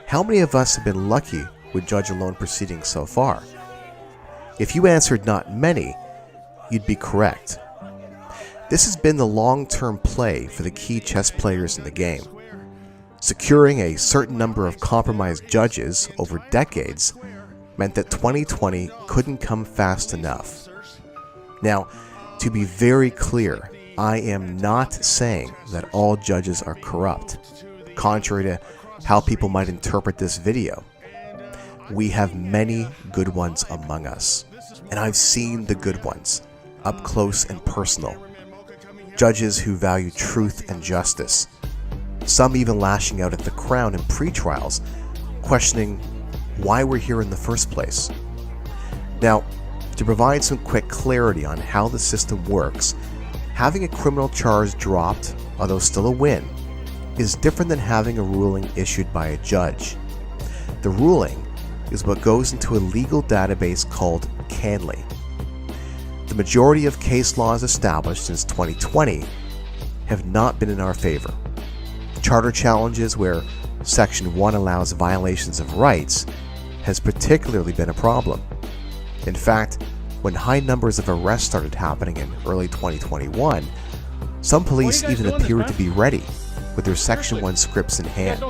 How many of us have been lucky with judge-alone proceedings so far? If you answered not many, you'd be correct. This has been the long-term play for the key chess players in the game. Securing a certain number of compromised judges over decades meant that 2020 couldn't come fast enough. Now, to be very clear, I am not saying that all judges are corrupt, contrary to how people might interpret this video. We have many good ones among us, and I've seen the good ones, up close and personal. Judges who value truth and justice, some even lashing out at the Crown in pre-trials, questioning why we're here in the first place. Now, to provide some quick clarity on how the system works, having a criminal charge dropped, although still a win, is different than having a ruling issued by a judge. The ruling is what goes into a legal database called CanLII. The majority of case laws established since 2020 have not been in our favor. Charter challenges where Section 1 allows violations of rights has particularly been a problem. In fact, when high numbers of arrests started happening in early 2021, some police even appeared to be ready with their Section 1 scripts in hand.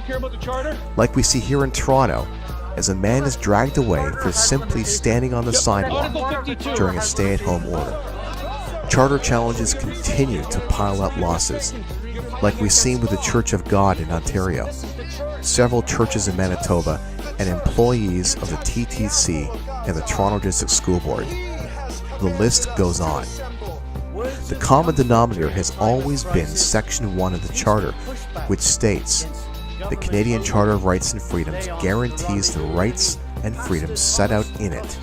Like we see here in Toronto, as a man is dragged away for simply standing on the sidewalk during a stay-at-home order. Charter challenges continue to pile up losses, like we've seen with the Church of God in Ontario, several churches in Manitoba, and employees of the TTC and the Toronto District School Board. The list goes on. The common denominator has always been Section 1 of the Charter, which states, "The Canadian Charter of Rights and Freedoms guarantees the rights and freedoms set out in it,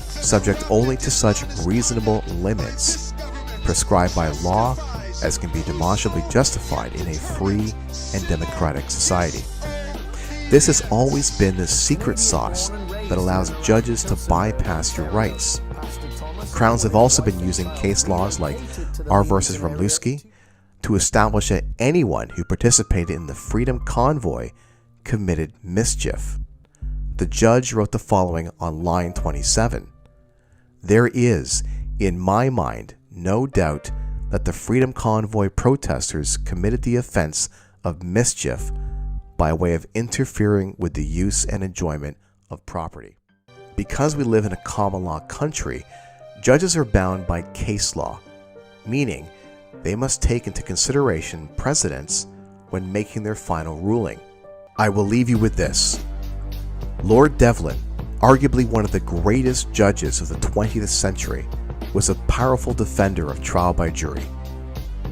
subject only to such reasonable limits prescribed by law as can be demonstrably justified in a free and democratic society." This has always been the secret sauce that allows judges to bypass your rights. Crowns have also been using case laws like R versus Romluski to establish that anyone who participated in the Freedom Convoy committed mischief. The judge wrote the following on line 27. "There is, in my mind, no doubt that the Freedom Convoy protesters committed the offense of mischief by way of interfering with the use and enjoyment of property." Because we live in a common law country, judges are bound by case law, meaning they must take into consideration precedents when making their final ruling. I will leave you with this. Lord Devlin, arguably one of the greatest judges of the 20th century, was a powerful defender of trial by jury.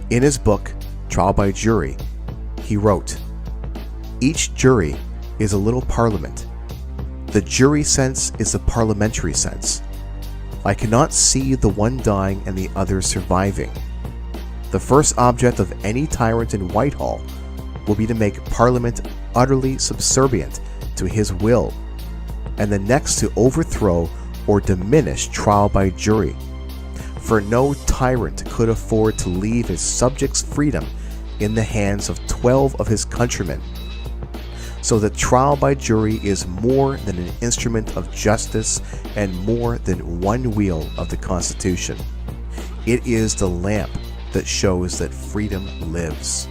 In his book, Trial by Jury, he wrote, "Each jury is a little parliament. The jury sense is the parliamentary sense. I cannot see the one dying and the other surviving. The first object of any tyrant in Whitehall will be to make Parliament utterly subservient to his will, and the next to overthrow or diminish trial by jury. For no tyrant could afford to leave his subjects' freedom in the hands of 12 of his countrymen. So that trial by jury is more than an instrument of justice and more than one wheel of the Constitution. It is the lamp that shows that freedom lives."